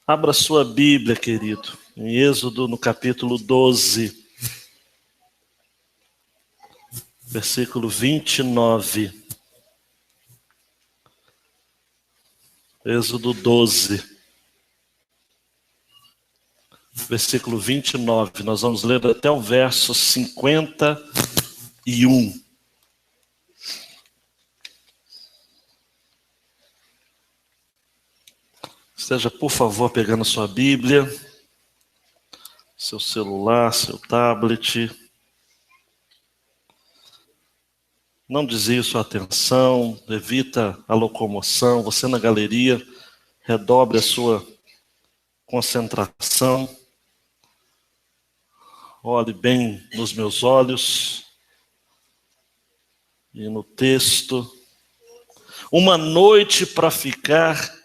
Abra sua Bíblia, querido, em Êxodo, no capítulo 12, versículo 29. Êxodo 12, versículo 29. Nós vamos ler até o verso 51. Esteja, por favor, pegando sua Bíblia, seu celular, seu tablet. Não desvie sua atenção, evita a locomoção. Você na galeria, redobre a sua concentração. Olhe bem nos meus olhos e no texto. Uma noite para ficar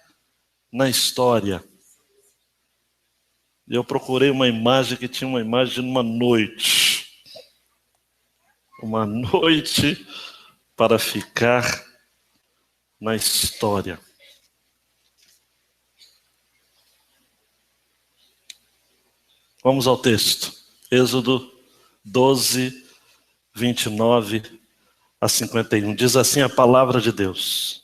na história. Eu procurei uma imagem que tinha uma imagem de uma noite. Uma noite para ficar na história. Vamos ao texto. Êxodo 12, 29 a 51. Diz assim a palavra de Deus.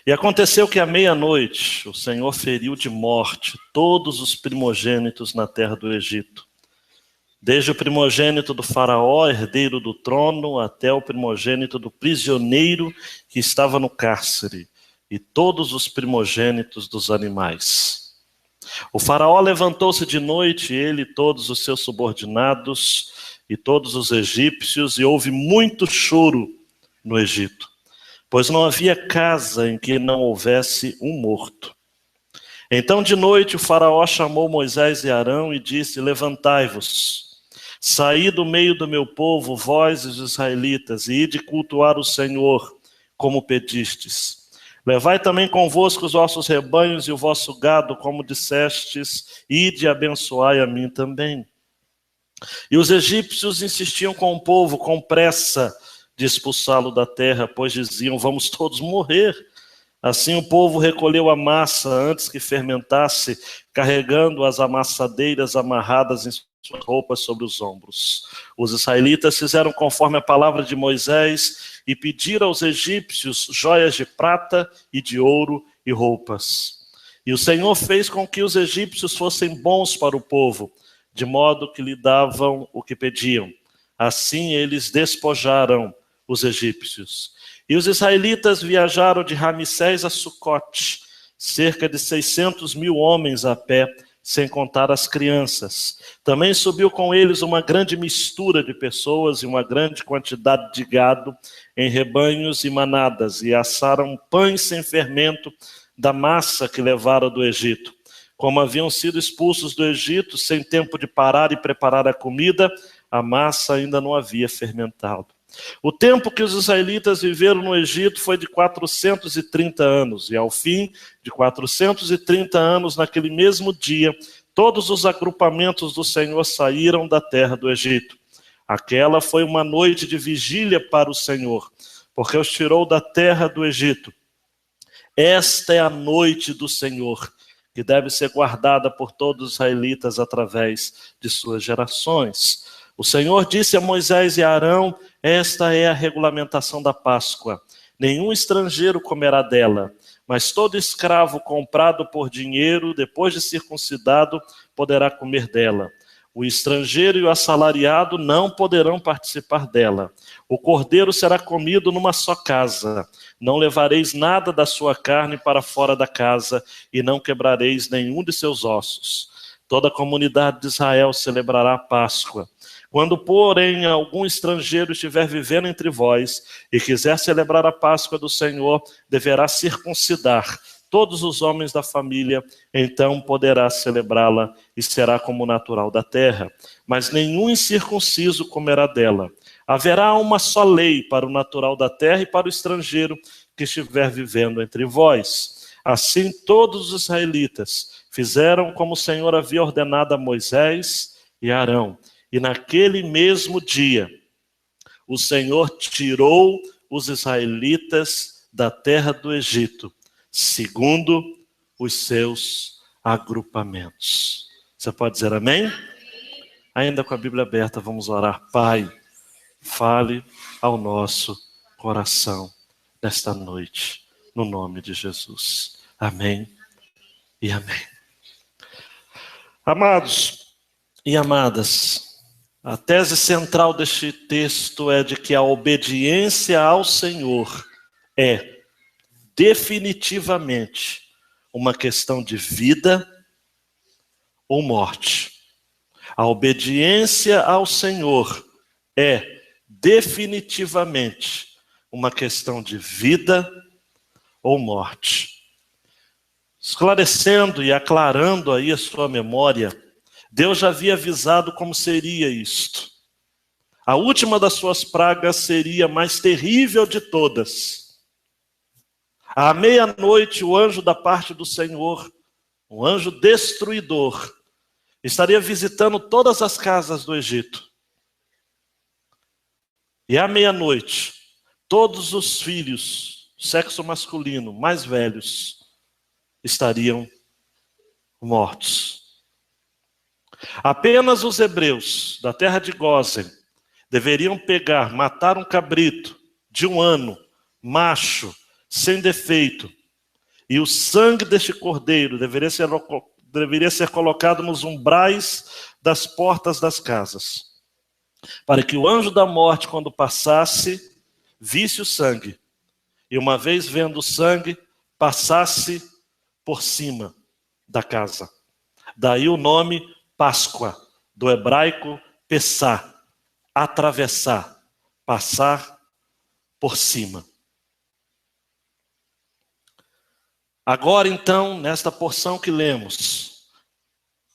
E aconteceu que à meia-noite o Senhor feriu de morte todos os primogênitos na terra do Egito. Desde o primogênito do faraó, herdeiro do trono, até o primogênito do prisioneiro que estava no cárcere, e todos os primogênitos dos animais. O faraó levantou-se de noite, ele e todos os seus subordinados, e todos os egípcios, e houve muito choro no Egito, pois não havia casa em que não houvesse um morto. Então de noite o faraó chamou Moisés e Arão e disse: levantai-vos, saí do meio do meu povo, vós os israelitas, e ide cultuar o Senhor, como pedistes. Levai também convosco os vossos rebanhos e o vosso gado, como dissestes, ide abençoai a mim também. E os egípcios insistiam com o povo, com pressa, de expulsá-lo da terra, pois diziam: vamos todos morrer. Assim o povo recolheu a massa antes que fermentasse, carregando as amassadeiras amarradas em suas roupas sobre os ombros. Os israelitas fizeram conforme a palavra de Moisés e pediram aos egípcios joias de prata e de ouro e roupas. E o Senhor fez com que os egípcios fossem bons para o povo, de modo que lhe davam o que pediam. Assim eles despojaram os egípcios. E os israelitas viajaram de Ramsés a Sucote, cerca de 600.000 homens a pé, sem contar as crianças. Também subiu com eles uma grande mistura de pessoas e uma grande quantidade de gado em rebanhos e manadas, e assaram pães sem fermento da massa que levaram do Egito. Como haviam sido expulsos do Egito, sem tempo de parar e preparar a comida, a massa ainda não havia fermentado. O tempo que os israelitas viveram no Egito foi de 430 anos, e ao fim de 430 anos, naquele mesmo dia, todos os agrupamentos do Senhor saíram da terra do Egito. Aquela foi uma noite de vigília para o Senhor, porque os tirou da terra do Egito. Esta é a noite do Senhor, que deve ser guardada por todos os israelitas através de suas gerações. O Senhor disse a Moisés e a Arão: esta é a regulamentação da Páscoa. Nenhum estrangeiro comerá dela, mas todo escravo comprado por dinheiro, depois de circuncidado, poderá comer dela. O estrangeiro e o assalariado não poderão participar dela. O cordeiro será comido numa só casa. Não levareis nada da sua carne para fora da casa, e não quebrareis nenhum de seus ossos. Toda a comunidade de Israel celebrará a Páscoa. Quando, porém, algum estrangeiro estiver vivendo entre vós e quiser celebrar a Páscoa do Senhor, deverá circuncidar todos os homens da família, então poderá celebrá-la e será como natural da terra. Mas nenhum incircunciso comerá dela. Haverá uma só lei para o natural da terra e para o estrangeiro que estiver vivendo entre vós. Assim todos os israelitas fizeram como o Senhor havia ordenado a Moisés e a Arão. E naquele mesmo dia, o Senhor tirou os israelitas da terra do Egito, segundo os seus agrupamentos. Você pode dizer amém? Ainda com a Bíblia aberta, vamos orar. Pai, fale ao nosso coração nesta noite, no nome de Jesus. Amém e amém. Amados e amadas, a tese central deste texto é de que a obediência ao Senhor é definitivamente uma questão de vida ou morte. A obediência ao Senhor é definitivamente uma questão de vida ou morte. Esclarecendo e aclarando aí a sua memória, Deus já havia avisado como seria isto. A última das suas pragas seria a mais terrível de todas. À meia-noite, o anjo da parte do Senhor, um anjo destruidor, estaria visitando todas as casas do Egito. E à meia-noite, todos os filhos, sexo masculino, mais velhos, estariam mortos. Apenas os hebreus da terra de Gósen deveriam matar um cabrito de 1 ano, macho, sem defeito, e o sangue deste cordeiro deveria ser colocado nos umbrais das portas das casas, para que o anjo da morte, quando passasse, visse o sangue, e uma vez vendo o sangue, passasse por cima da casa. Daí o nome Páscoa, do hebraico Pessá, atravessar, passar por cima. Agora então, nesta porção que lemos,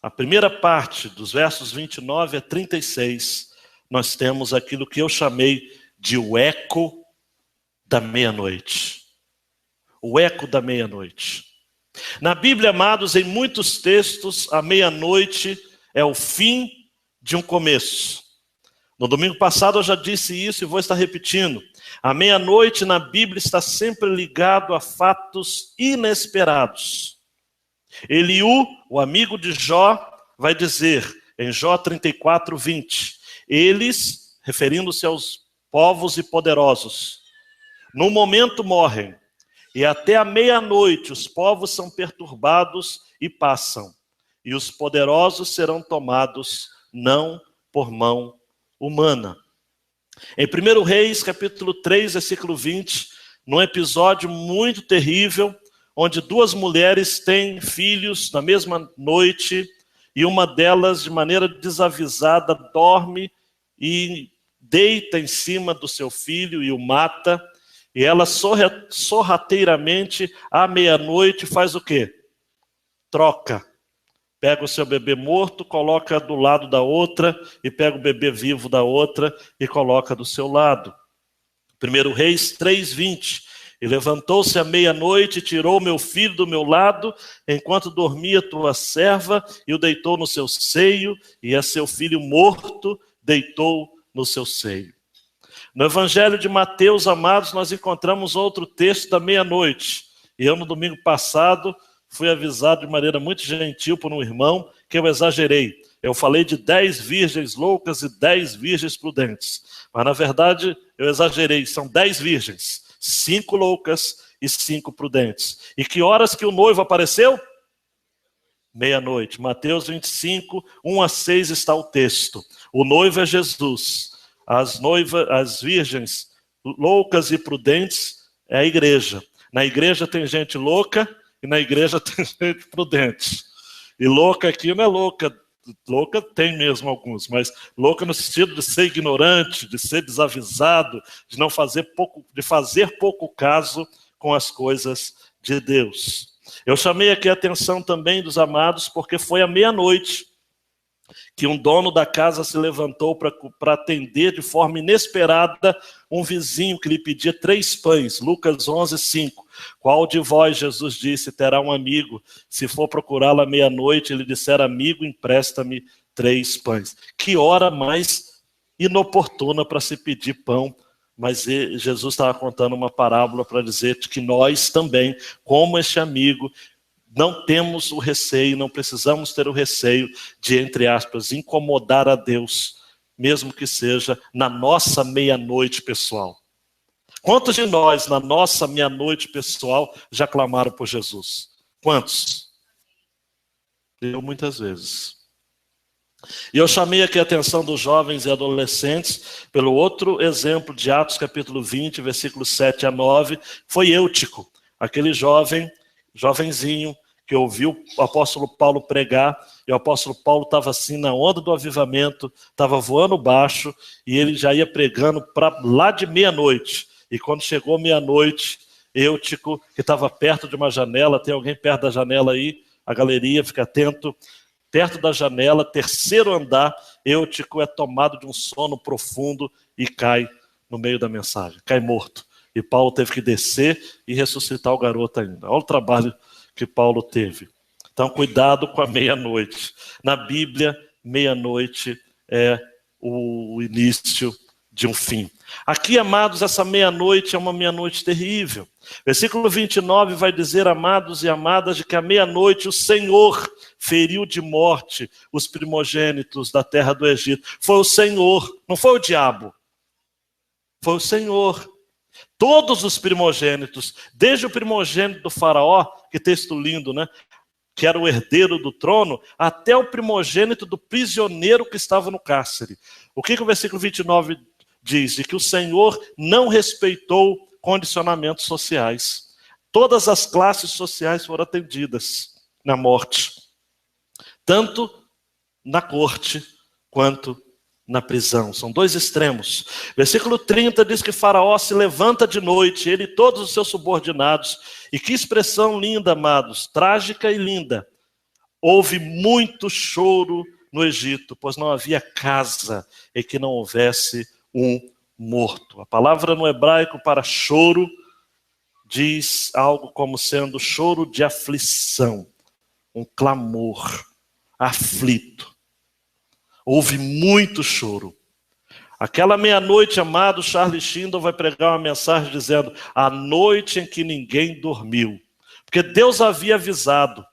a primeira parte dos versos 29 a 36, nós temos aquilo que eu chamei de o eco da meia-noite. O eco da meia-noite. Na Bíblia, amados, em muitos textos, a meia-noite é o fim de um começo. No domingo passado eu já disse isso e vou estar repetindo. A meia-noite na Bíblia está sempre ligado a fatos inesperados. Eliú, o amigo de Jó, vai dizer em Jó 34, 20, eles, referindo-se aos povos e poderosos, no momento morrem, e até a meia-noite os povos são perturbados e passam, e os poderosos serão tomados não por mão humana. Em 1 Reis, capítulo 3, versículo 20, num episódio muito terrível, onde 2 mulheres têm filhos na mesma noite, e uma delas, de maneira desavisada, dorme e deita em cima do seu filho e o mata, e ela sorrateiramente, à meia-noite, faz o quê? Troca. Pega o seu bebê morto, coloca do lado da outra, e pega o bebê vivo da outra e coloca do seu lado. 1 Reis 3:20. E levantou-se à meia-noite e tirou meu filho do meu lado, enquanto dormia tua serva, e o deitou no seu seio, e a seu filho morto deitou no seu seio. No Evangelho de Mateus, amados, nós encontramos outro texto da meia-noite. E eu, no domingo passado, fui avisado de maneira muito gentil por um irmão que eu exagerei. Eu falei de 10 virgens loucas e 10 virgens prudentes. Mas, na verdade, eu exagerei. São 10 virgens, 5 loucas e 5 prudentes. E que horas que o noivo apareceu? Meia-noite. Mateus 25, 1 a 6 está o texto. O noivo é Jesus. As virgens loucas e prudentes é a igreja. Na igreja tem gente louca e na igreja tem gente prudente. E louca aqui não é louca. Louca tem mesmo alguns, mas louca no sentido de ser ignorante, de ser desavisado, de não fazer pouco caso com as coisas de Deus. Eu chamei aqui a atenção também dos amados, porque foi à meia-noite que um dono da casa se levantou para atender de forma inesperada um vizinho que lhe pedia 3 pães. Lucas 11:5. Qual de vós, Jesus disse, terá um amigo? Se for procurá-lo à meia-noite, ele disser, amigo, empresta-me 3 pães. Que hora mais inoportuna para se pedir pão. Mas Jesus estava contando uma parábola para dizer que nós também, como este amigo, não temos o receio, não precisamos ter o receio de, entre aspas, incomodar a Deus, mesmo que seja na nossa meia-noite pessoal. Quantos de nós, na nossa meia-noite pessoal, já clamaram por Jesus? Quantos? Eu, muitas vezes. E eu chamei aqui a atenção dos jovens e adolescentes pelo outro exemplo de Atos capítulo 20, versículos 7 a 9, foi Eutico, aquele jovenzinho, que ouviu o apóstolo Paulo pregar, e o apóstolo Paulo estava assim na onda do avivamento, estava voando baixo, e ele já ia pregando para lá de meia-noite. E quando chegou meia-noite, Eutico, que estava perto de uma janela, tem alguém perto da janela aí? A galeria, fica atento. Perto da janela, terceiro andar, Eutico é tomado de um sono profundo e cai no meio da mensagem, cai morto. E Paulo teve que descer e ressuscitar o garoto ainda. Olha o trabalho que Paulo teve. Então, cuidado com a meia-noite. Na Bíblia, meia-noite é o início de um fim. Aqui, amados, essa meia-noite é uma meia-noite terrível. Versículo 29 vai dizer, amados e amadas, de que à meia-noite o Senhor feriu de morte os primogênitos da terra do Egito. Foi o Senhor, não foi o diabo. Foi o Senhor. Todos os primogênitos, desde o primogênito do faraó, que texto lindo, né? Que era o herdeiro do trono, até o primogênito do prisioneiro que estava no cárcere. O que o versículo 29 diz? De que o Senhor não respeitou condicionamentos sociais. Todas as classes sociais foram atendidas na morte. Tanto na corte, quanto na prisão. São dois extremos. Versículo 30 diz que Faraó se levanta de noite, ele e todos os seus subordinados. E que expressão linda, amados, trágica e linda. Houve muito choro no Egito, pois não havia casa em que não houvesse um morto. A palavra no hebraico para choro diz algo como sendo choro de aflição, um clamor, aflito. Houve muito choro. Aquela meia-noite, amado, Charles Shindon vai pregar uma mensagem dizendo a noite em que ninguém dormiu. Porque Deus havia avisado.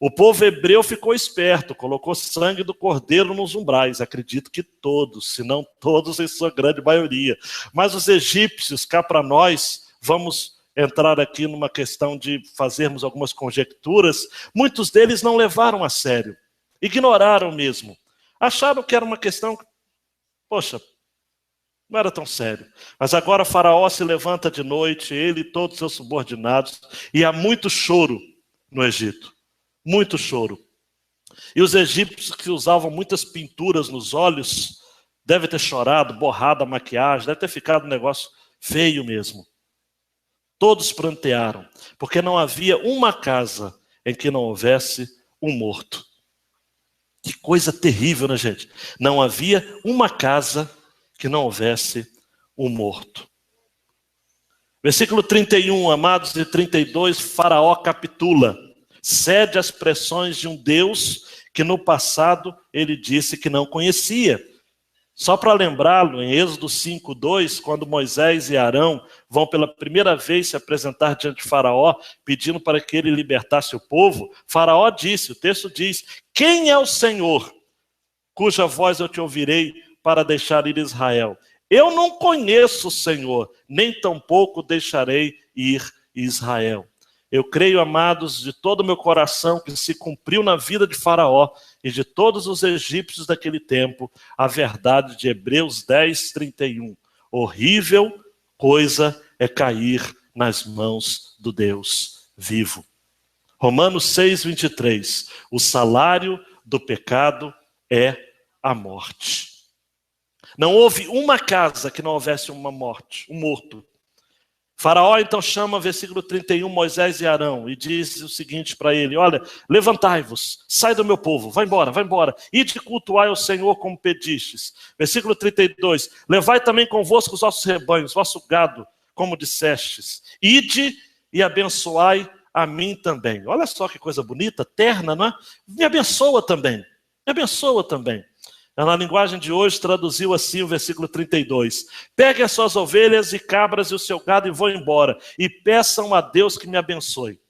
O povo hebreu ficou esperto, colocou sangue do cordeiro nos umbrais. Acredito que todos, se não todos, em sua grande maioria. Mas os egípcios, cá para nós, vamos entrar aqui numa questão de fazermos algumas conjecturas, muitos deles não levaram a sério. Ignoraram mesmo. Acharam que era uma questão, poxa, não era tão sério. Mas agora Faraó se levanta de noite, ele e todos os seus subordinados, e há muito choro no Egito. Muito choro. E os egípcios que usavam muitas pinturas nos olhos, devem ter chorado, borrado a maquiagem, deve ter ficado um negócio feio mesmo. Todos prantearam, porque não havia uma casa em que não houvesse um morto. Que coisa terrível, né, gente? Não havia uma casa que não houvesse um morto. Versículo 31, amados, e 32, Faraó capitula. Cede às pressões de um Deus que no passado ele disse que não conhecia. Só para lembrá-lo, em Êxodo 5:2, quando Moisés e Arão vão pela primeira vez se apresentar diante de Faraó, pedindo para que ele libertasse o povo, Faraó disse, o texto diz, quem é o Senhor, cuja voz eu te ouvirei para deixar ir Israel? Eu não conheço o Senhor, nem tampouco deixarei ir Israel. Eu creio, amados, de todo o meu coração, que se cumpriu na vida de Faraó e de todos os egípcios daquele tempo, a verdade de Hebreus 10:31. Horrível coisa é cair nas mãos do Deus vivo. Romanos 6:23. O salário do pecado é a morte. Não houve uma casa que não houvesse uma morte, um morto. Faraó então chama, versículo 31, Moisés e Arão, e diz o seguinte para ele, olha, levantai-vos, sai do meu povo, vai embora, ide cultuai ao Senhor como pedistes. Versículo 32, levai também convosco os vossos rebanhos, vosso gado, como dissestes, ide e abençoai a mim também. Olha só que coisa bonita, terna, não é? Me abençoa também. Na linguagem de hoje, traduziu assim o versículo 32. Peguem as suas ovelhas e cabras e o seu gado e vão embora. E peçam a Deus que me abençoe.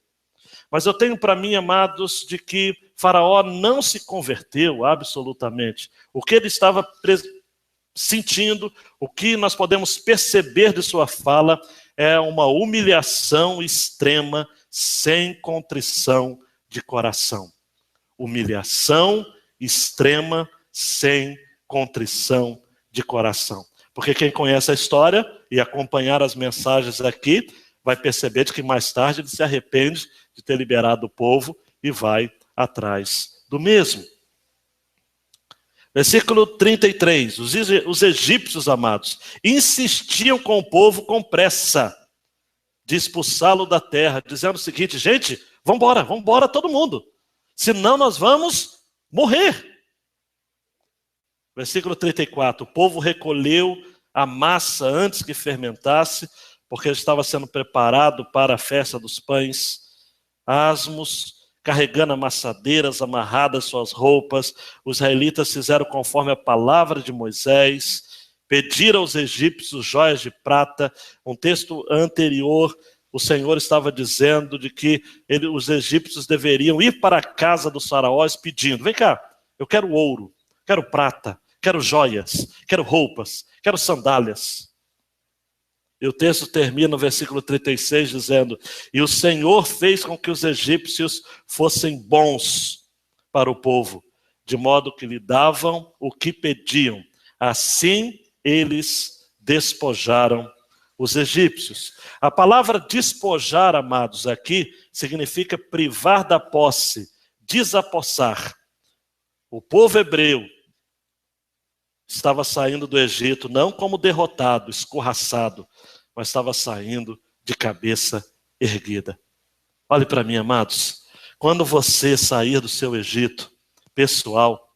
Mas eu tenho para mim, amados, de que Faraó não se converteu absolutamente. O que ele estava sentindo, o que nós podemos perceber de sua fala, é uma humilhação extrema, sem contrição de coração. Humilhação extrema, sem contrição de coração. Porque quem conhece a história e acompanhar as mensagens aqui, vai perceber de que mais tarde ele se arrepende de ter liberado o povo e vai atrás do mesmo. Versículo 33. Os egípcios, amados, insistiam com o povo com pressa de expulsá-lo da terra, dizendo o seguinte: gente, vamos embora todo mundo, senão nós vamos morrer. Versículo 34. O povo recolheu a massa antes que fermentasse, porque estava sendo preparado para a festa dos pães asmos, carregando amassadeiras, amarradas suas roupas. Os israelitas fizeram conforme a palavra de Moisés, pediram aos egípcios joias de prata. Um texto anterior, o Senhor estava dizendo de que os egípcios deveriam ir para a casa dos faraós pedindo: vem cá, eu quero ouro, quero prata, quero joias, quero roupas, quero sandálias. E o texto termina no versículo 36 dizendo: e o Senhor fez com que os egípcios fossem bons para o povo, de modo que lhe davam o que pediam. Assim eles despojaram os egípcios. A palavra despojar, amados, aqui significa privar da posse, desapossar. O povo hebreu estava saindo do Egito não como derrotado, escorraçado, mas estava saindo de cabeça erguida. Olhe para mim, amados. Quando você sair do seu Egito pessoal,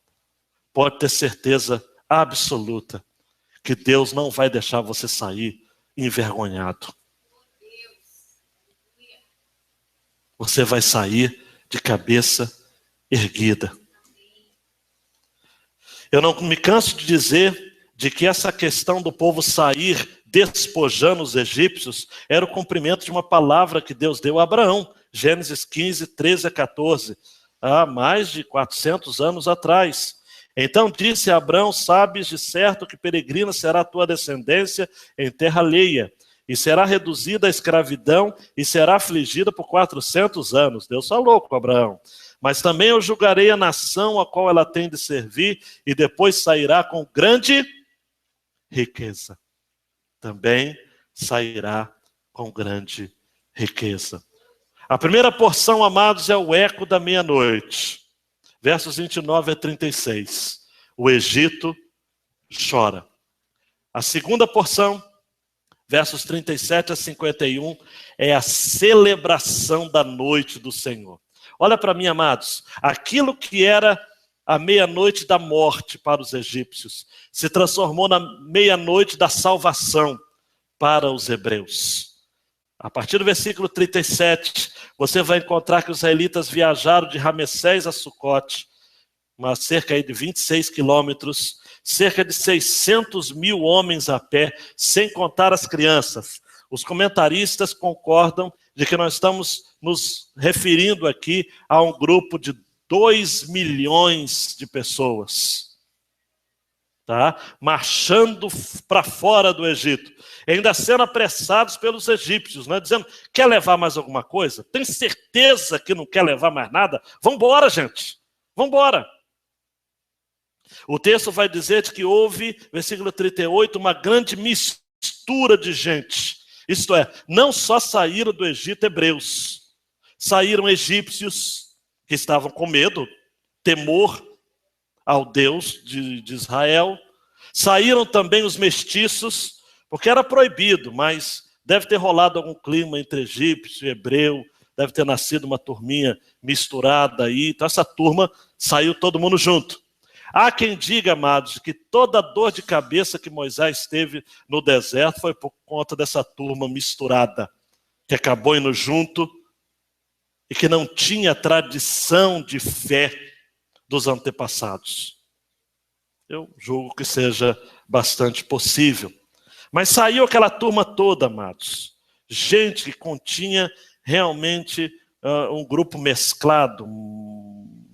pode ter certeza absoluta que Deus não vai deixar você sair envergonhado. Você vai sair de cabeça erguida. Eu não me canso de dizer de que essa questão do povo sair despojando os egípcios era o cumprimento de uma palavra que Deus deu a Abraão. Gênesis 15, 13 a 14. Há mais de 400 anos atrás. Então disse a Abraão: sabes de certo que peregrina será a tua descendência em terra alheia, e será reduzida à escravidão e será afligida por 400 anos. Deus falou com Abraão. Mas também eu julgarei a nação a qual ela tem de servir, e depois sairá com grande riqueza. Também sairá com grande riqueza. A primeira porção, amados, é o eco da meia-noite. Versos 29 a 36. O Egito chora. A segunda porção, versos 37 a 51, é a celebração da noite do Senhor. Olha para mim, amados, aquilo que era a meia-noite da morte para os egípcios se transformou na meia-noite da salvação para os hebreus. A partir do versículo 37, você vai encontrar que os israelitas viajaram de Ramessés a Sucote, cerca de 26 quilômetros, cerca de 600 mil homens a pé, sem contar as crianças. Os comentaristas concordam de que nós estamos nos referindo aqui a um grupo de 2 milhões de pessoas, tá? Marchando para fora do Egito, ainda sendo apressados pelos egípcios, né? Dizendo: quer levar mais alguma coisa? Tem certeza que não quer levar mais nada? Vamos embora, gente, vamos embora. O texto vai dizer de que houve, versículo 38, uma grande mistura de gente. Isto é, não só saíram do Egito hebreus, saíram egípcios que estavam com medo, temor ao Deus de Israel. Saíram também os mestiços, porque era proibido, mas deve ter rolado algum clima entre egípcio e hebreu, deve ter nascido uma turminha misturada aí. Então essa turma saiu todo mundo junto. Há quem diga, amados, que toda a dor de cabeça que Moisés teve no deserto foi por conta dessa turma misturada, que acabou indo junto e que não tinha tradição de fé dos antepassados. Eu julgo que seja bastante possível. Mas saiu aquela turma toda, amados. Gente que continha realmente um grupo mesclado,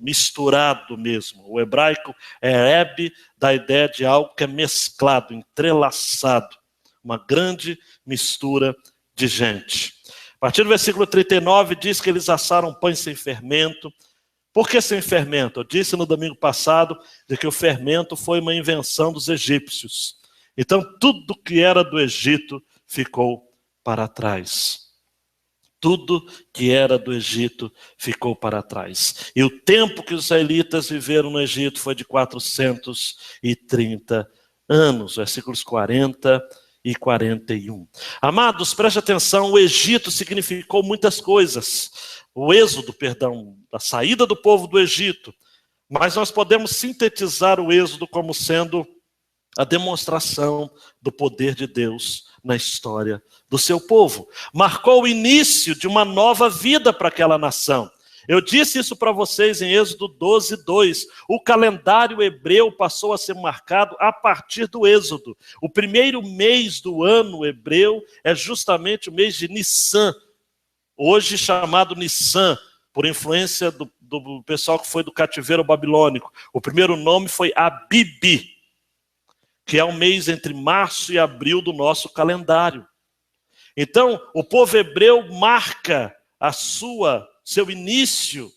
misturado mesmo. O hebraico é eb, da ideia de algo que é mesclado, entrelaçado. Uma grande mistura de gente. A partir do versículo 39 diz que eles assaram pães sem fermento. Por que sem fermento? Eu disse no domingo passado de que o fermento foi uma invenção dos egípcios. Então tudo que era do Egito ficou para trás. Tudo que era do Egito ficou para trás. E o tempo que os israelitas viveram no Egito foi de 430 anos. Versículos 40 e 41. Amados, preste atenção, o Egito significou muitas coisas. O êxodo, a saída do povo do Egito. Mas nós podemos sintetizar o êxodo como sendo a demonstração do poder de Deus na história do seu povo. Marcou o início de uma nova vida para aquela nação. Eu disse isso para vocês em Êxodo 12:2. O calendário hebreu passou a ser marcado a partir do Êxodo. O primeiro mês do ano hebreu é justamente o mês de Nissan, hoje chamado Nissan, por influência do pessoal que foi do cativeiro babilônico. O primeiro nome foi Abib, que é o mês entre março e abril do nosso calendário. Então, o povo hebreu marca seu início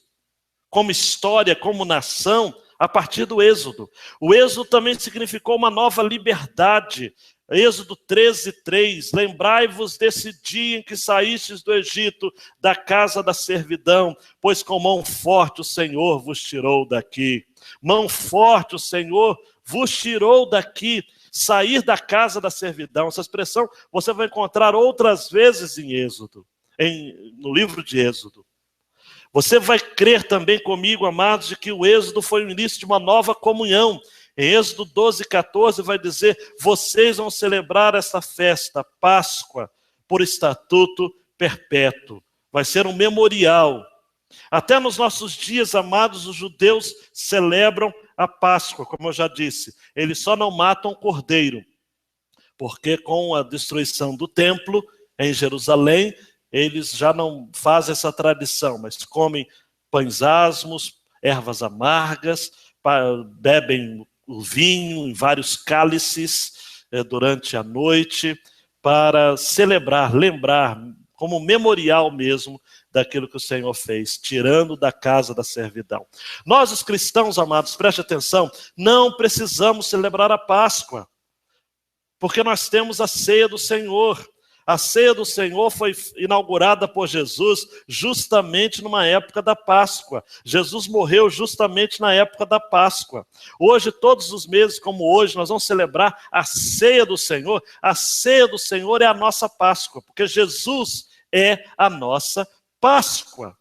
como história, como nação, a partir do Êxodo. O Êxodo também significou uma nova liberdade. Êxodo 13:3, lembrai-vos desse dia em que saístes do Egito, da casa da servidão, pois com mão forte o Senhor vos tirou daqui. Mão forte o Senhor vos tirou daqui, sair da casa da servidão. Essa expressão você vai encontrar outras vezes em Êxodo, no livro de Êxodo. Você vai crer também comigo, amados, de que o Êxodo foi o início de uma nova comunhão. Em Êxodo 12:14 vai dizer: vocês vão celebrar essa festa, Páscoa, por estatuto perpétuo. Vai ser um memorial. Até nos nossos dias, amados, os judeus celebram a Páscoa, como eu já disse. Eles só não matam cordeiro, porque com a destruição do templo em Jerusalém, eles já não fazem essa tradição, mas comem pães asmos, ervas amargas, bebem o vinho em vários cálices durante a noite, para celebrar, lembrar, como memorial mesmo, daquilo que o Senhor fez, tirando da casa da servidão. Nós, os cristãos, amados, preste atenção, não precisamos celebrar a Páscoa, porque nós temos a ceia do Senhor. A ceia do Senhor foi inaugurada por Jesus justamente numa época da Páscoa. Jesus morreu justamente na época da Páscoa. Hoje, todos os meses como hoje, nós vamos celebrar a ceia do Senhor. A ceia do Senhor é a nossa Páscoa, porque Jesus é a nossa Páscoa.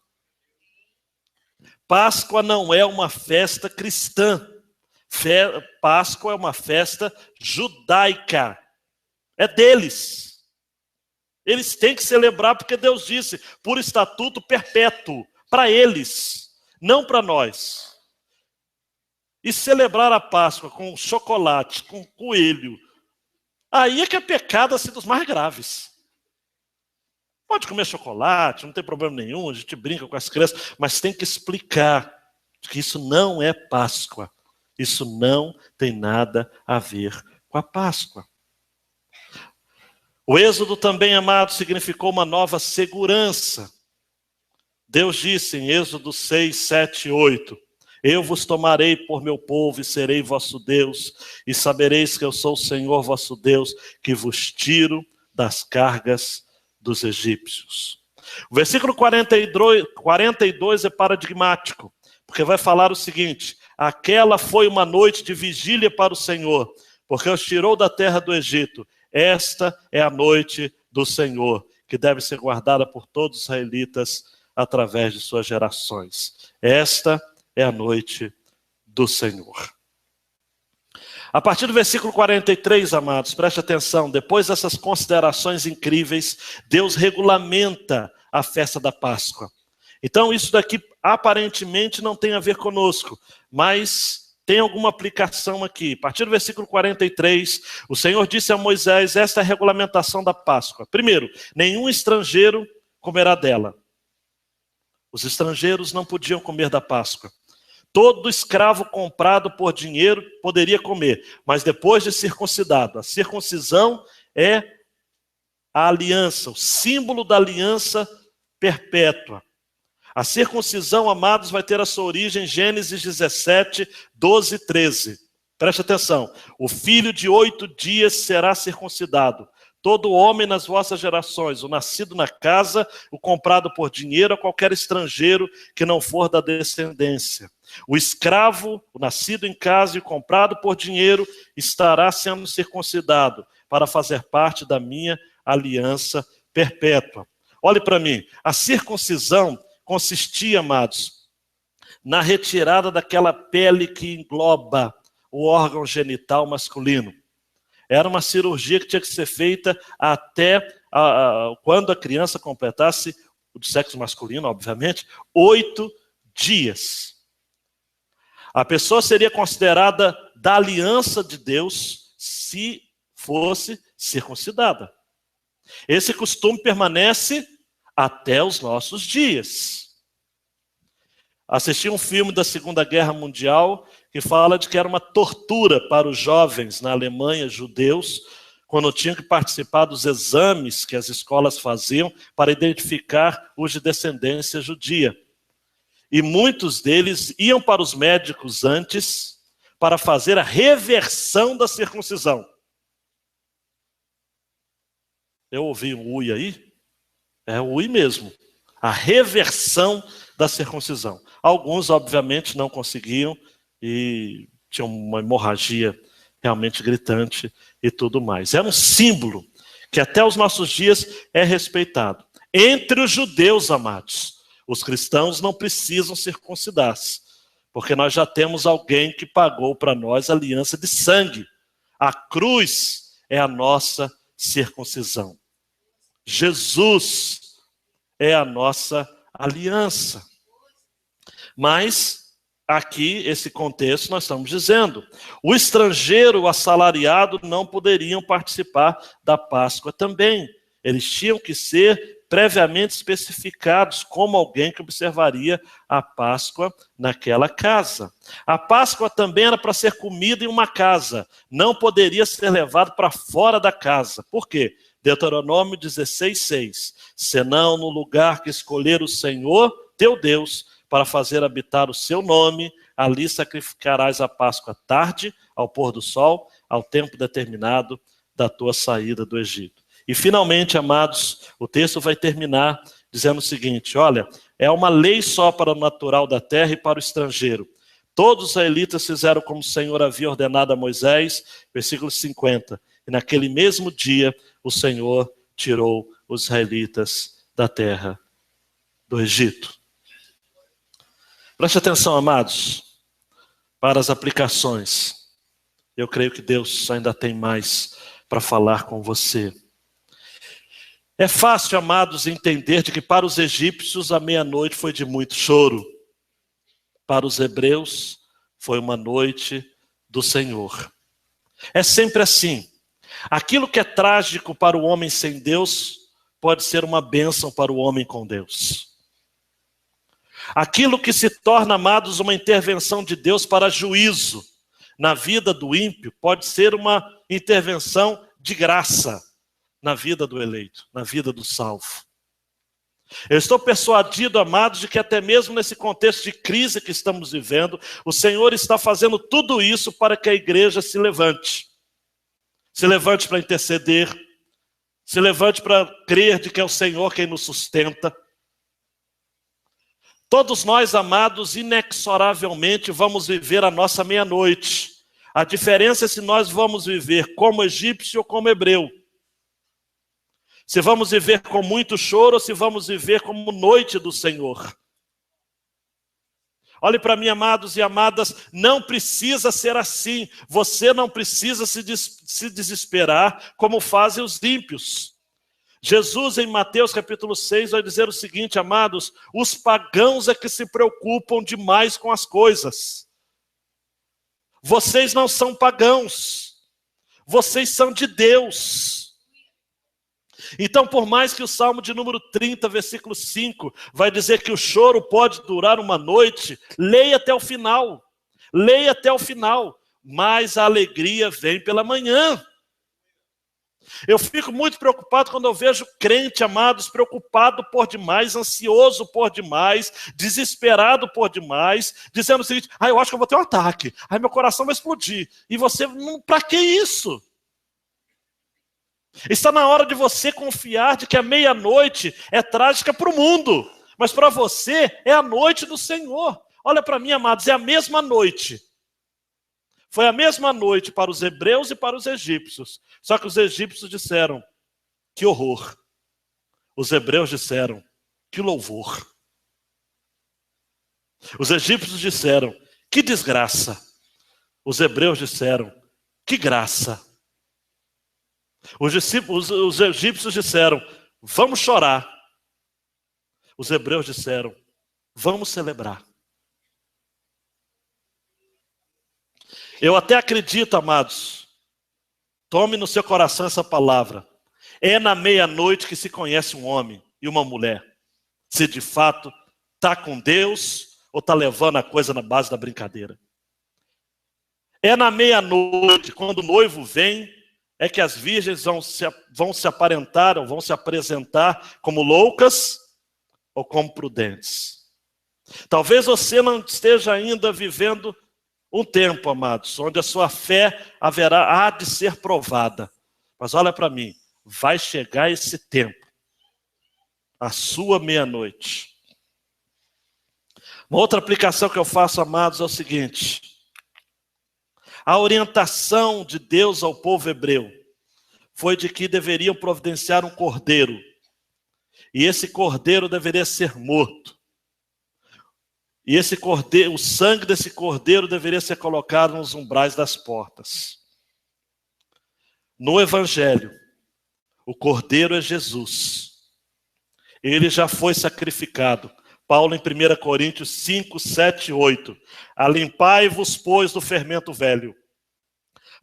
Páscoa não é uma festa cristã. Páscoa é uma festa judaica. É deles. Eles têm que celebrar porque Deus disse, por estatuto perpétuo, para eles, não para nós. E celebrar a Páscoa com chocolate, com coelho, aí é que é pecado assim dos mais graves. Pode comer chocolate, não tem problema nenhum, a gente brinca com as crianças, mas tem que explicar que isso não é Páscoa. Isso não tem nada a ver com a Páscoa. O Êxodo também, amado, significou uma nova segurança. Deus disse em Êxodo 6, 7 e 8, eu vos tomarei por meu povo e serei vosso Deus, e sabereis que eu sou o Senhor vosso Deus, que vos tiro das cargas dos egípcios. O versículo 42 é paradigmático, porque vai falar o seguinte, aquela foi uma noite de vigília para o Senhor, porque os tirou da terra do Egito. Esta é a noite do Senhor, que deve ser guardada por todos os israelitas através de suas gerações. Esta é a noite do Senhor. A partir do versículo 43, amados, preste atenção, depois dessas considerações incríveis, Deus regulamenta a festa da Páscoa. Então isso daqui aparentemente não tem a ver conosco, mas tem alguma aplicação aqui. A partir do versículo 43, o Senhor disse a Moisés, esta é a regulamentação da Páscoa. Primeiro, nenhum estrangeiro comerá dela. Os estrangeiros não podiam comer da Páscoa. Todo escravo comprado por dinheiro poderia comer, mas depois de circuncidado. A circuncisão é a aliança, o símbolo da aliança perpétua. A circuncisão, amados, vai ter a sua origem em Gênesis 17, 12 e 13. Preste atenção. O filho de 8 dias será circuncidado. Todo homem nas vossas gerações, o nascido na casa, o comprado por dinheiro, a qualquer estrangeiro que não for da descendência. O escravo, o nascido em casa e o comprado por dinheiro, estará sendo circuncidado para fazer parte da minha aliança perpétua. Olhe para mim, a circuncisão consistia, amados, na retirada daquela pele que engloba o órgão genital masculino. Era uma cirurgia que tinha que ser feita até quando a criança completasse, o de sexo masculino, obviamente, 8 dias. A pessoa seria considerada da aliança de Deus se fosse circuncidada. Esse costume permanece até os nossos dias. Assisti um filme da Segunda Guerra Mundial que fala de que era uma tortura para os jovens na Alemanha, judeus, quando tinham que participar dos exames que as escolas faziam para identificar os de descendência judia. E muitos deles iam para os médicos antes para fazer a reversão da circuncisão. Eu ouvi um ui aí? É o ui mesmo. A reversão da circuncisão. Alguns, obviamente, não conseguiam e tinham uma hemorragia realmente gritante e tudo mais. Era um símbolo que até os nossos dias é respeitado. Entre os judeus, amados, os cristãos não precisam circuncidar-se, porque nós já temos alguém que pagou para nós a aliança de sangue. A cruz é a nossa circuncisão. Jesus é a nossa aliança. Mas, aqui, esse contexto, nós estamos dizendo, o estrangeiro, o assalariado, não poderiam participar da Páscoa também. Eles tinham que ser previamente especificados como alguém que observaria a Páscoa naquela casa. A Páscoa também era para ser comida em uma casa, não poderia ser levado para fora da casa. Por quê? Deuteronômio 16:6. Senão no lugar que escolher o Senhor, teu Deus, para fazer habitar o seu nome, ali sacrificarás a Páscoa à tarde, ao pôr do sol, ao tempo determinado da tua saída do Egito. E finalmente, amados, o texto vai terminar dizendo o seguinte, olha, é uma lei só para o natural da terra e para o estrangeiro. Todos os israelitas fizeram como o Senhor havia ordenado a Moisés, versículo 50. E naquele mesmo dia, o Senhor tirou os israelitas da terra do Egito. Preste atenção, amados, para as aplicações. Eu creio que Deus ainda tem mais para falar com você. É fácil, amados, entender de que para os egípcios a meia-noite foi de muito choro. Para os hebreus foi uma noite do Senhor. É sempre assim. Aquilo que é trágico para o homem sem Deus pode ser uma bênção para o homem com Deus. Aquilo que se torna, amados, uma intervenção de Deus para juízo na vida do ímpio pode ser uma intervenção de graça na vida do eleito, na vida do salvo. Eu estou persuadido, amados, de que até mesmo nesse contexto de crise que estamos vivendo, o Senhor está fazendo tudo isso para que a igreja se levante. Se levante para interceder, se levante para crer de que é o Senhor quem nos sustenta. Todos nós, amados, inexoravelmente vamos viver a nossa meia-noite. A diferença é se nós vamos viver como egípcio ou como hebreu. Se vamos viver com muito choro ou se vamos viver como noite do Senhor. Olhe para mim, amados e amadas, não precisa ser assim. Você não precisa se desesperar como fazem os ímpios. Jesus, em Mateus capítulo 6, vai dizer o seguinte, amados, os pagãos é que se preocupam demais com as coisas. Vocês não são pagãos, vocês são de Deus. Então, por mais que o Salmo de número 30, versículo 5, vai dizer que o choro pode durar uma noite, leia até o final. Leia até o final. Mas a alegria vem pela manhã. Eu fico muito preocupado quando eu vejo crente, amados, preocupado por demais, ansioso por demais, desesperado por demais, dizendo o seguinte: eu acho que eu vou ter um ataque, meu coração vai explodir. E você, para que isso? Está na hora de você confiar de que a meia-noite é trágica para o mundo, mas para você é a noite do Senhor. Olha para mim, amados, é a mesma noite. Foi a mesma noite para os hebreus e para os egípcios. Só que os egípcios disseram: que horror. Os hebreus disseram: que louvor. Os egípcios disseram: que desgraça. Os hebreus disseram: que graça. Os egípcios disseram: vamos chorar. Os hebreus disseram: vamos celebrar. Eu até acredito, amados, tome no seu coração essa palavra. É na meia-noite que se conhece um homem e uma mulher. Se de fato está com Deus ou está levando a coisa na base da brincadeira. É na meia-noite, quando o noivo vem, é que as virgens vão se aparentar ou vão se apresentar como loucas ou como prudentes. Talvez você não esteja ainda vivendo um tempo, amados, onde a sua fé há de ser provada. Mas olha para mim, vai chegar esse tempo, a sua meia-noite. Uma outra aplicação que eu faço, amados, é o seguinte: a orientação de Deus ao povo hebreu foi de que deveriam providenciar um cordeiro, e esse cordeiro deveria ser morto. E esse cordeiro, o sangue desse cordeiro deveria ser colocado nos umbrais das portas. No Evangelho, o cordeiro é Jesus. Ele já foi sacrificado. Paulo em 1 Coríntios 5, 7 e 8. Alimpai-vos, pois, do fermento velho,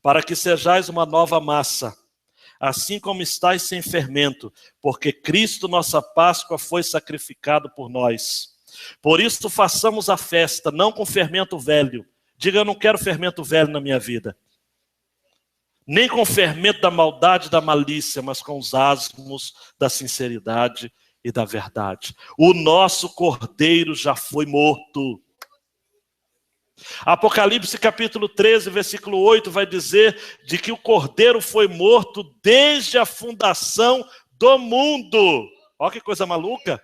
para que sejais uma nova massa, assim como estáis sem fermento, porque Cristo, nossa Páscoa, foi sacrificado por nós. Por isso façamos a festa, não com fermento velho. Diga: eu não quero fermento velho na minha vida. Nem com fermento da maldade e da malícia, mas com os asmos da sinceridade e da verdade. O nosso cordeiro já foi morto. Apocalipse capítulo 13, versículo 8 vai dizer de que o cordeiro foi morto desde a fundação do mundo. Olha que coisa maluca.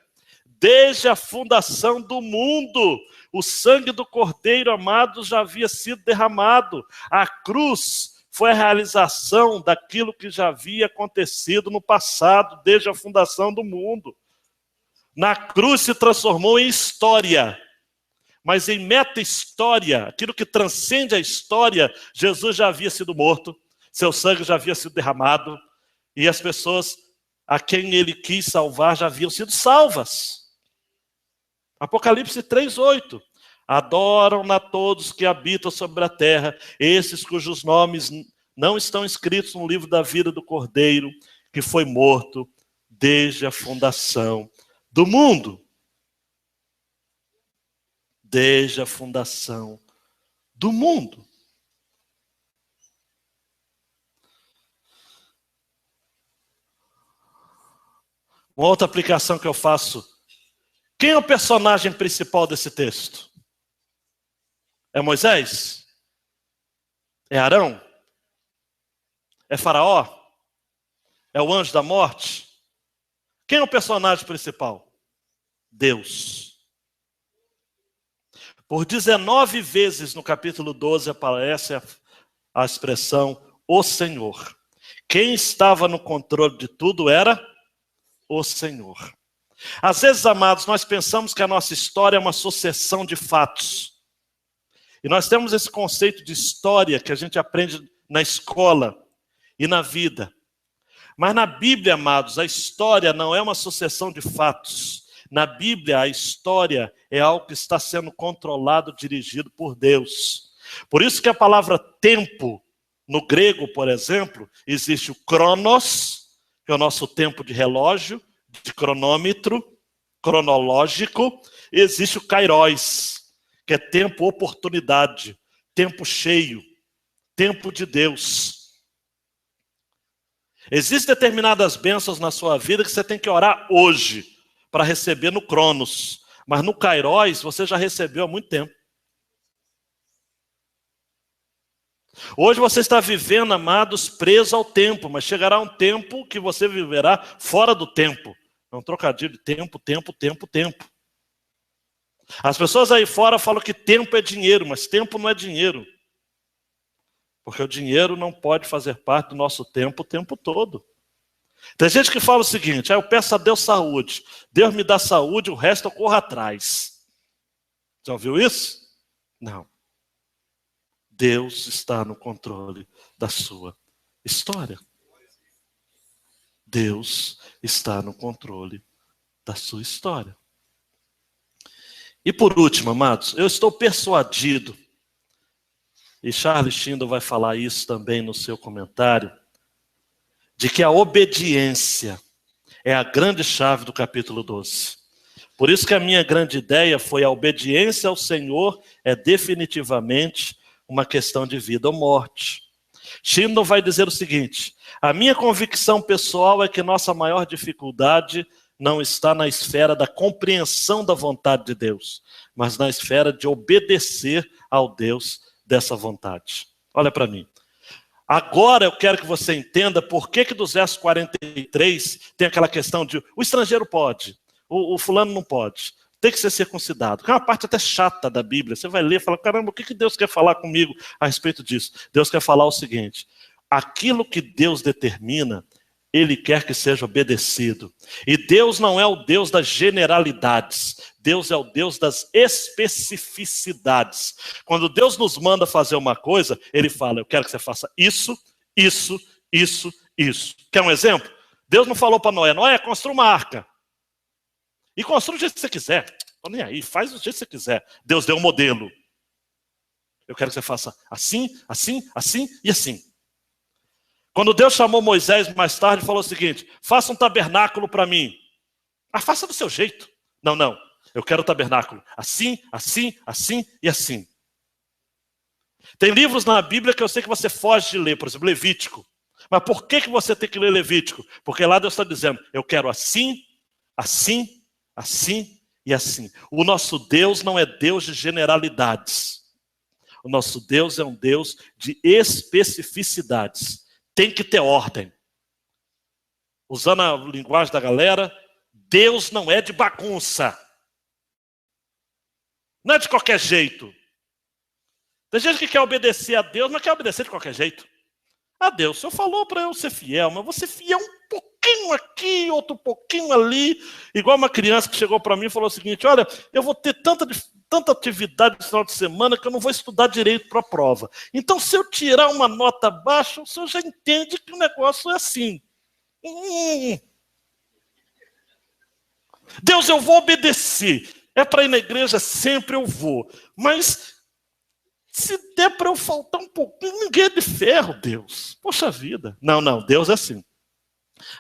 Desde a fundação do mundo, o sangue do cordeiro, amado, já havia sido derramado. A cruz foi a realização daquilo que já havia acontecido no passado, desde a fundação do mundo. Na cruz se transformou em história, mas em meta-história, aquilo que transcende a história, Jesus já havia sido morto, seu sangue já havia sido derramado, e as pessoas a quem ele quis salvar já haviam sido salvas. Apocalipse 3:8. Adoram-na todos que habitam sobre a terra, esses cujos nomes não estão escritos no livro da vida do Cordeiro, que foi morto desde a fundação do mundo. Desde a fundação do mundo. Uma outra aplicação que eu faço: quem é o personagem principal desse texto? É Moisés? É Arão? É Faraó? É o anjo da morte? Quem é o personagem principal? Deus. Por 19 vezes no capítulo 12 aparece a expressão o Senhor. Quem estava no controle de tudo era o Senhor. Às vezes, amados, nós pensamos que a nossa história é uma sucessão de fatos. E nós temos esse conceito de história que a gente aprende na escola e na vida. Mas na Bíblia, amados, a história não é uma sucessão de fatos. Na Bíblia, a história é algo que está sendo controlado, dirigido por Deus. Por isso que a palavra tempo, no grego, por exemplo, existe o cronos, que é o nosso tempo de relógio, de cronômetro, cronológico, e existe o kairos, que é tempo, oportunidade, tempo cheio, tempo de Deus. Existem determinadas bênçãos na sua vida que você tem que orar hoje para receber no Cronos. Mas no kairos você já recebeu há muito tempo. Hoje você está vivendo, amados, preso ao tempo, mas chegará um tempo que você viverá fora do tempo. É um trocadilho de tempo, tempo, tempo, tempo. As pessoas aí fora falam que tempo é dinheiro, mas tempo não é dinheiro. Porque o dinheiro não pode fazer parte do nosso tempo o tempo todo. Tem gente que fala o seguinte: eu peço a Deus saúde. Deus me dá saúde, o resto eu corro atrás. Já ouviu isso? Não. Deus está no controle da sua história. Deus está no controle da sua história. E por último, amados, eu estou persuadido, e Charles Tindall vai falar isso também no seu comentário, de que a obediência é a grande chave do capítulo 12. Por isso que a minha grande ideia foi: a obediência ao Senhor é definitivamente uma questão de vida ou morte. Tindall vai dizer o seguinte: a minha convicção pessoal é que nossa maior dificuldade não está na esfera da compreensão da vontade de Deus, mas na esfera de obedecer ao Deus dessa vontade. Olha para mim. Agora eu quero que você entenda por que dos versos 43 tem aquela questão de o estrangeiro pode, o fulano não pode, tem que ser circuncidado. Que é uma parte até chata da Bíblia. Você vai ler e fala: caramba, o que Deus quer falar comigo a respeito disso? Deus quer falar o seguinte: aquilo que Deus determina, Ele quer que seja obedecido. E Deus não é o Deus das generalidades. Deus é o Deus das especificidades. Quando Deus nos manda fazer uma coisa, Ele fala: eu quero que você faça isso, isso, isso, isso. Quer um exemplo? Deus não falou para Noé: Noé, construa uma arca. E construa do jeito que você quiser. Estou nem aí, faz do jeito que você quiser. Deus deu um modelo. Eu quero que você faça assim, assim, assim e assim. Quando Deus chamou Moisés mais tarde, falou o seguinte: faça um tabernáculo para mim. Ah, faça do seu jeito. Não, não. Eu quero o tabernáculo assim, assim, assim e assim. Tem livros na Bíblia que eu sei que você foge de ler, por exemplo, Levítico. Mas por que você tem que ler Levítico? Porque lá Deus está dizendo: eu quero assim, assim, assim e assim. O nosso Deus não é Deus de generalidades. O nosso Deus é um Deus de especificidades. Tem que ter ordem. Usando a linguagem da galera, Deus não é de bagunça. Não é de qualquer jeito. Tem gente que quer obedecer a Deus, mas quer obedecer de qualquer jeito. A Deus, o Senhor falou para eu ser fiel, mas vou ser fiel um pouquinho aqui, outro pouquinho ali. Igual uma criança que chegou para mim e falou o seguinte: olha, eu vou ter tanta atividade no final de semana que eu não vou estudar direito para a prova. Então, se eu tirar uma nota baixa, o senhor já entende que o negócio é assim. Deus, eu vou obedecer. É para ir na igreja, sempre eu vou. Mas se der para eu faltar um pouquinho, ninguém é de ferro, Deus. Poxa vida. Não, não, Deus é assim.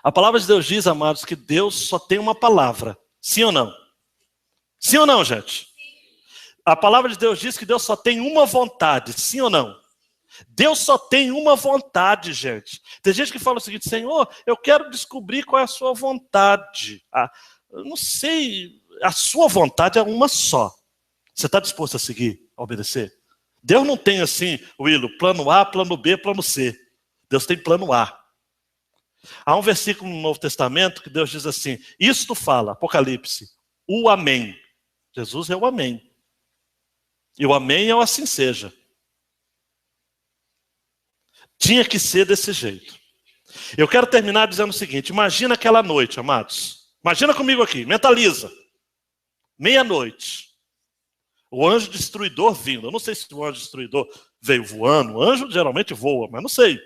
A palavra de Deus diz, amados, que Deus só tem uma palavra. Sim ou não? Sim ou não, gente? A palavra de Deus diz que Deus só tem uma vontade. Sim ou não? Deus só tem uma vontade, gente. Tem gente que fala o seguinte: Senhor, eu quero descobrir qual é a sua vontade. Eu não sei, a sua vontade é uma só. Você está disposto a seguir, a obedecer? Deus não tem assim, Willo, plano A, plano B, plano C. Deus tem plano A. Há um versículo no Novo Testamento que Deus diz assim: isto fala, Apocalipse, o amém. Jesus é o amém. E o amém é o assim seja. Tinha que ser desse jeito. Eu quero terminar dizendo o seguinte: imagina aquela noite, amados. Imagina comigo aqui, mentaliza. Meia-noite. O anjo destruidor vindo. Eu não sei se o anjo destruidor veio voando. O anjo geralmente voa, mas não sei.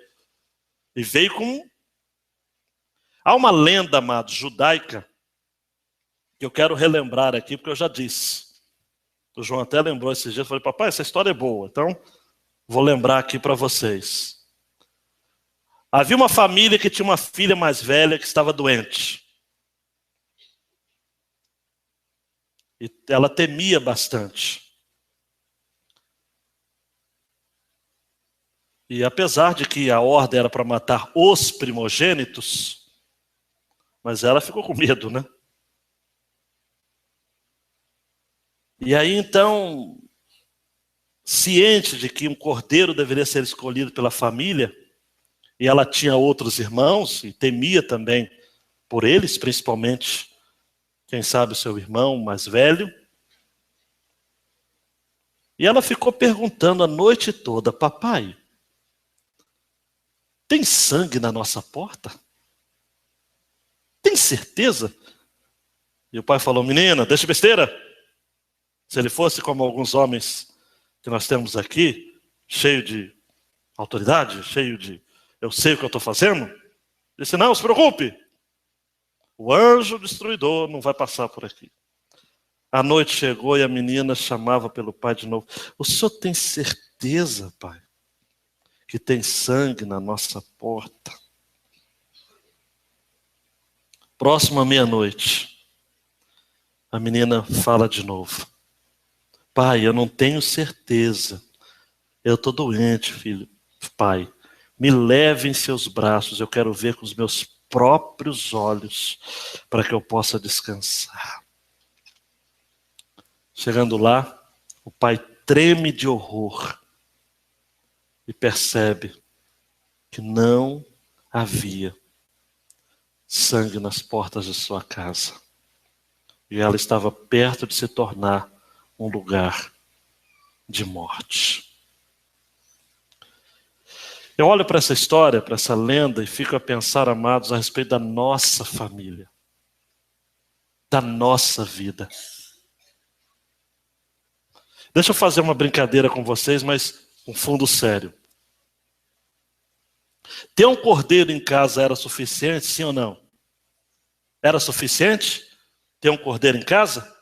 E veio com... Há uma lenda, amados, judaica, que eu quero relembrar aqui, porque eu já disse. O João até lembrou esses dias. Eu falei: papai, essa história é boa. Então, vou lembrar aqui para vocês. Havia uma família que tinha uma filha mais velha que estava doente. E ela temia bastante. E apesar de que a ordem era para matar os primogênitos, mas ela ficou com medo, né? E aí então, ciente de que um cordeiro deveria ser escolhido pela família, e ela tinha outros irmãos, e temia também por eles, principalmente, quem sabe o seu irmão mais velho. E ela ficou perguntando a noite toda: papai, tem sangue na nossa porta? Tem certeza? E o pai falou: menina, deixa de besteira. Se ele fosse como alguns homens que nós temos aqui, cheio de autoridade, cheio de eu sei o que eu estou fazendo, disse: não se preocupe, o anjo destruidor não vai passar por aqui. A noite chegou e a menina chamava pelo pai de novo: o senhor tem certeza, pai, que tem sangue na nossa porta? Próxima meia-noite, a menina fala de novo: pai, eu não tenho certeza. Eu estou doente, filho. Pai, me leve em seus braços. Eu quero ver com os meus próprios olhos para que eu possa descansar. Chegando lá, o pai treme de horror e percebe que não havia sangue nas portas de sua casa. E ela estava perto de se tornar um lugar de morte. Eu olho para essa história, para essa lenda, e fico a pensar, amados, a respeito da nossa família, da nossa vida. Deixa eu fazer uma brincadeira com vocês, mas com fundo sério. Ter um cordeiro em casa era suficiente, sim ou não? Era suficiente ter um cordeiro em casa?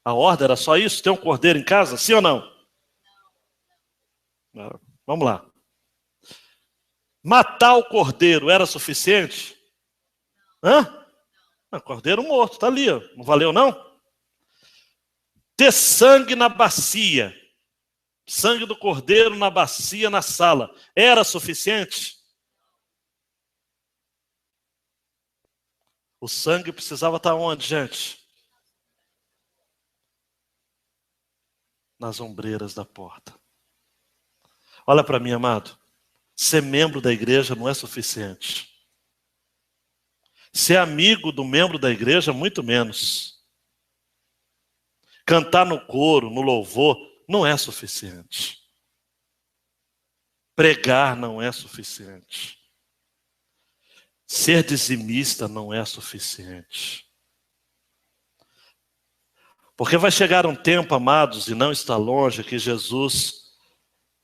A ordem era só isso? Ter um cordeiro em casa, sim ou não? Vamos lá. Matar o cordeiro era suficiente? Hã? Cordeiro morto, está ali, ó. Não valeu não? Ter sangue na bacia, sangue do cordeiro na bacia, na sala, era suficiente? O sangue precisava estar onde, gente? Nas ombreiras da porta. Olha para mim, amado. Ser membro da igreja não é suficiente. Ser amigo do membro da igreja, muito menos. Cantar no coro, no louvor, não é suficiente. Pregar não é suficiente. Ser dizimista não é suficiente. Porque vai chegar um tempo, amados, e não está longe, que Jesus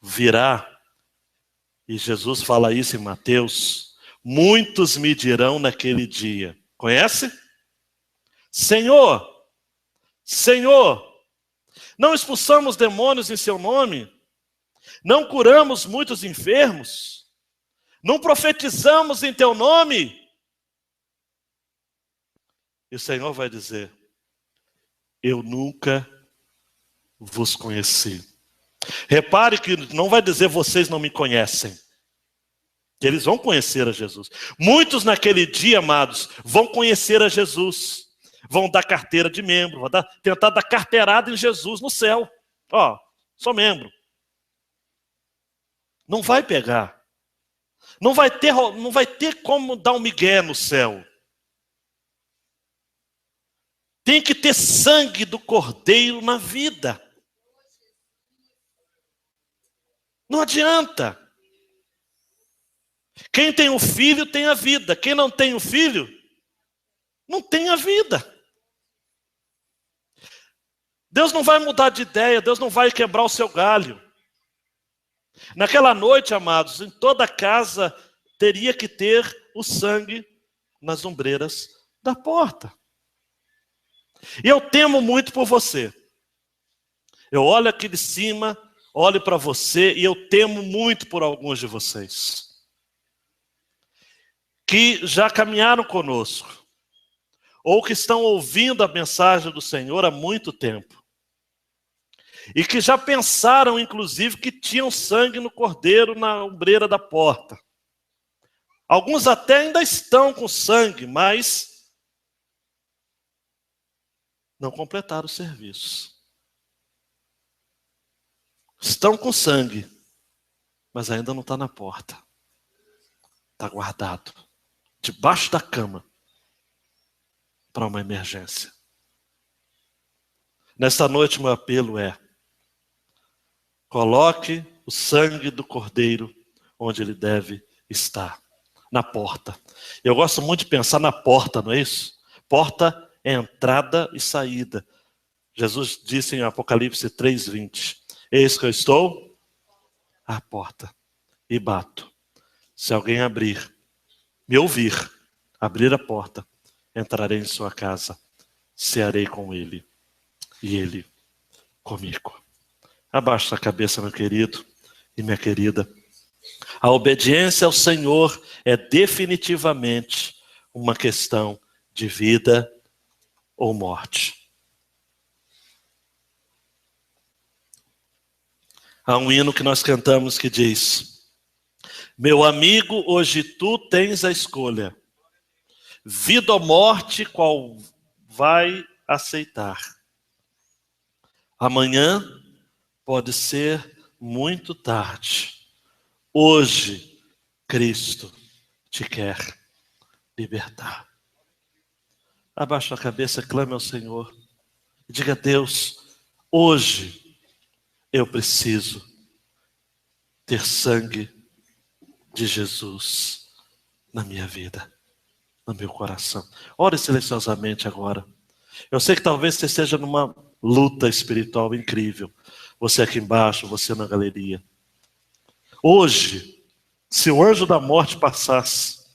virá. E Jesus fala isso em Mateus: muitos me dirão naquele dia. Conhece? Senhor, Senhor, não expulsamos demônios em seu nome? Não curamos muitos enfermos? Não profetizamos em teu nome? E o Senhor vai dizer: eu nunca vos conheci. Repare que não vai dizer vocês não me conhecem. Eles vão conhecer a Jesus. Muitos naquele dia, amados, vão conhecer a Jesus. Vão dar carteira de membro, vão tentar dar carteirada em Jesus no céu. Ó, sou membro. Não vai pegar. Não vai ter como dar um migué no céu. Tem que ter sangue do cordeiro na vida. Não adianta. Quem tem o filho tem a vida. Quem não tem o filho, não tem a vida. Deus não vai mudar de ideia. Deus não vai quebrar o seu galho. Naquela noite, amados, em toda casa teria que ter o sangue nas ombreiras da porta. E eu temo muito por você. Eu olho aqui de cima, olho para você e eu temo muito por alguns de vocês. que já caminharam conosco, ou que estão ouvindo a mensagem do Senhor há muito tempo, e que já pensaram, inclusive, que tinham sangue no cordeiro na ombreira da porta. Alguns até ainda estão com sangue, mas não completaram o serviço. Estão com sangue, mas ainda não está na porta. Está guardado, debaixo da cama, para uma emergência. Nesta noite, meu apelo é: coloque o sangue do cordeiro onde ele deve estar, na porta. Eu gosto muito de pensar na porta, não é isso? Porta é entrada e saída. Jesus disse em Apocalipse 3:20, eis que eu estou à porta e bato. Se alguém abrir, me ouvir, abrir a porta, entrarei em sua casa, cearei com ele e ele comigo. Abaixa a cabeça, meu querido e minha querida. A obediência ao Senhor é definitivamente uma questão de vida ou morte. Há um hino que nós cantamos que diz: meu amigo, hoje tu tens a escolha, vida ou morte, qual vai aceitar? Amanhã pode ser muito tarde. Hoje, Cristo te quer libertar. Abaixa a cabeça, clame ao Senhor. E diga a Deus: hoje eu preciso ter sangue de Jesus na minha vida, no meu coração. Ore silenciosamente agora. Eu sei que talvez você esteja numa luta espiritual incrível. Você aqui embaixo, você na galeria. Hoje, se o anjo da morte passasse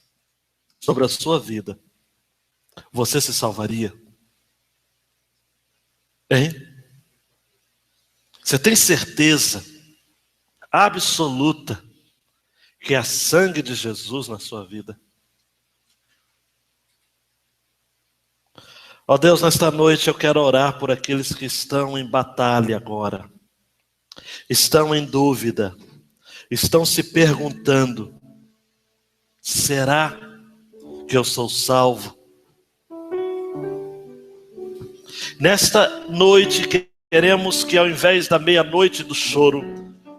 sobre a sua vida, você se salvaria? Hein? Você tem certeza absoluta que há sangue de Jesus na sua vida? Ó Deus, nesta noite eu quero orar por aqueles que estão em batalha agora, estão em dúvida, estão se perguntando: será que eu sou salvo? Nesta noite queremos que, ao invés da meia-noite do choro,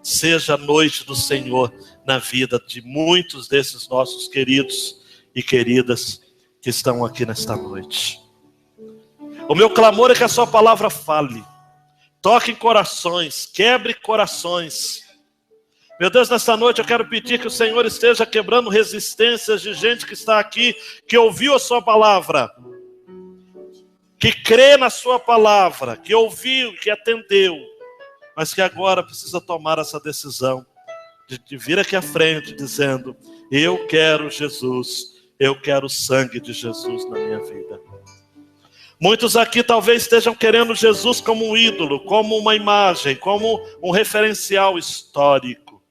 seja a noite do Senhor na vida de muitos desses nossos queridos e queridas que estão aqui nesta noite. O meu clamor é que a sua palavra fale, toque em corações, quebre corações. Meu Deus, nesta noite eu quero pedir que o Senhor esteja quebrando resistências de gente que está aqui, que ouviu a sua palavra, que crê na sua palavra, que ouviu, que atendeu, mas que agora precisa tomar essa decisão de vir aqui à frente dizendo: eu quero Jesus, eu quero o sangue de Jesus na minha vida. Muitos aqui talvez estejam querendo Jesus como um ídolo, como uma imagem, como um referencial histórico.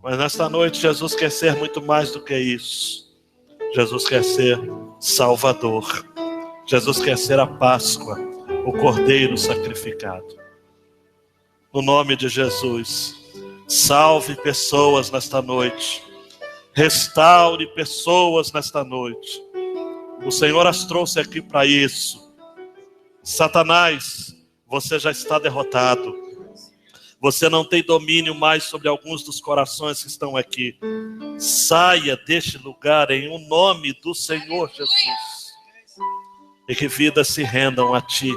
Mas nesta noite Jesus quer ser muito mais do que isso. Jesus quer ser Salvador. Jesus quer ser a Páscoa, o Cordeiro sacrificado. No nome de Jesus, salve pessoas nesta noite. Restaure pessoas nesta noite. O Senhor as trouxe aqui para isso. Satanás, você já está derrotado. Você não tem domínio mais sobre alguns dos corações que estão aqui. Saia deste lugar em o nome do Senhor Jesus. E que vidas se rendam a Ti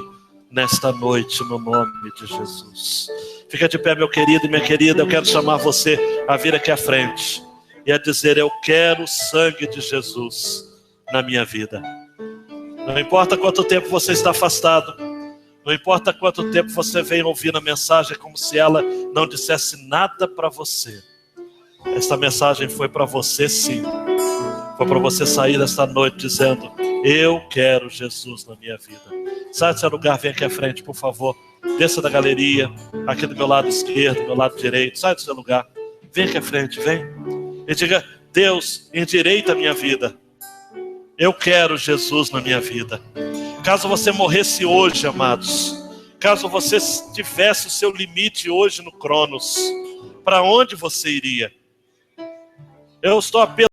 nesta noite, no nome de Jesus. Fica de pé, meu querido e minha querida. Eu quero chamar você a vir aqui à frente e a dizer: eu quero o sangue de Jesus na minha vida. Não importa quanto tempo você está afastado, não importa quanto tempo você vem ouvindo a mensagem como se ela não dissesse nada para você. Esta mensagem foi para você, sim. Foi para você sair desta noite dizendo: eu quero Jesus na minha vida. Sai do seu lugar, vem aqui à frente, por favor. Desça da galeria, aqui do meu lado esquerdo, do meu lado direito. Sai do seu lugar, vem aqui à frente, vem. E diga: Deus, endireita a minha vida. Eu quero Jesus na minha vida. Caso você morresse hoje, amados, caso você tivesse o seu limite hoje no Cronos, para onde você iria? Eu estou apenas